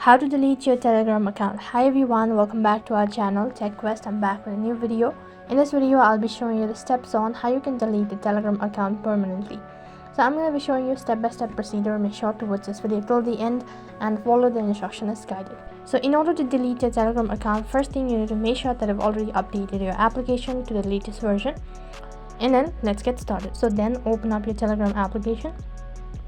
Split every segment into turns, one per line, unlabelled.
How to delete your Telegram account. Hi everyone, welcome back to our channel TechQuest. I'm back with a new video. In this video I'll be showing you the steps on how you can delete the Telegram account permanently. So I'm going to be showing you step-by-step procedure. Make sure to watch this video till the end and follow the instruction as guided. So in order to delete your Telegram account, first thing you need to make sure that you've already updated your application to the latest version. And then let's get started. So then open up your Telegram application.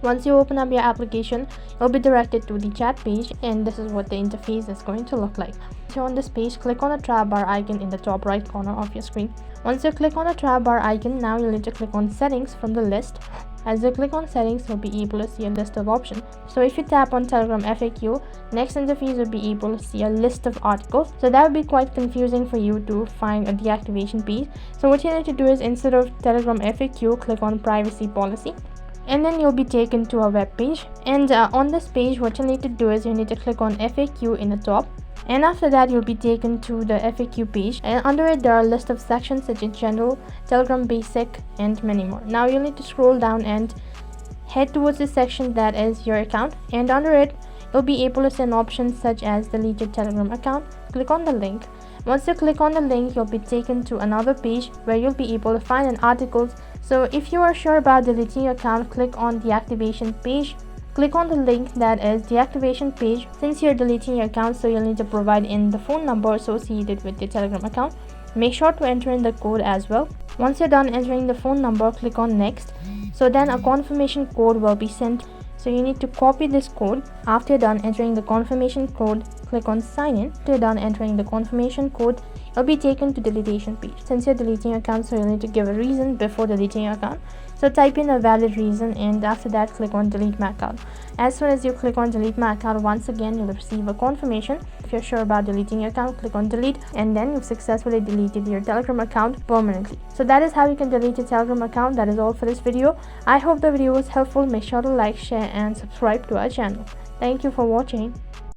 Once you open up your application, you'll be directed to the chat page, and this is what the interface is going to look like. So on this page, click on the tab bar icon in the top right corner of your screen. Once you click on the tab bar icon, now you'll need to click on settings from the list. As you click on settings, you'll be able to see a list of options. So if you tap on Telegram FAQ, next interface will be able to see a list of articles. So that would be quite confusing for you to find a deactivation page. So what you need to do is, instead of Telegram FAQ, click on privacy policy. And then you'll be taken to a web page, and on this page what you need to do is you need to click on FAQ in the top, and after that you'll be taken to the FAQ page, and under it there are a list of sections such as general, Telegram basic, and many more. Now you'll need to scroll down and head towards the section that is your account, and under it you'll be able to see an option such as delete your Telegram account. Click on the link. Once you click on the link, you'll be taken to another page where you'll be able to find an articles. So if you are sure about deleting your account, click on the activation page. Click on the link that is the activation page. Since you're deleting your account, so you'll need to provide in the phone number associated with the Telegram account. Make sure to enter in the code as well. Once you're done entering the phone number, click on next. So then a confirmation code will be sent. So you need to copy this code. After you're done entering the confirmation code, click on sign in. After you're done entering the confirmation code, you'll be taken to deletion page. Since you're deleting your account, so you'll need to give a reason before deleting your account. So type in a valid reason, and after that click on delete my account. As soon as you click on delete my account, once again you'll receive a confirmation. If you're sure about deleting your account, click on delete, and then you've successfully deleted your Telegram account permanently. So that is how you can delete your Telegram account. That is all for this video. I hope the video was helpful. Make sure to like, share and subscribe to our channel. Thank you for watching.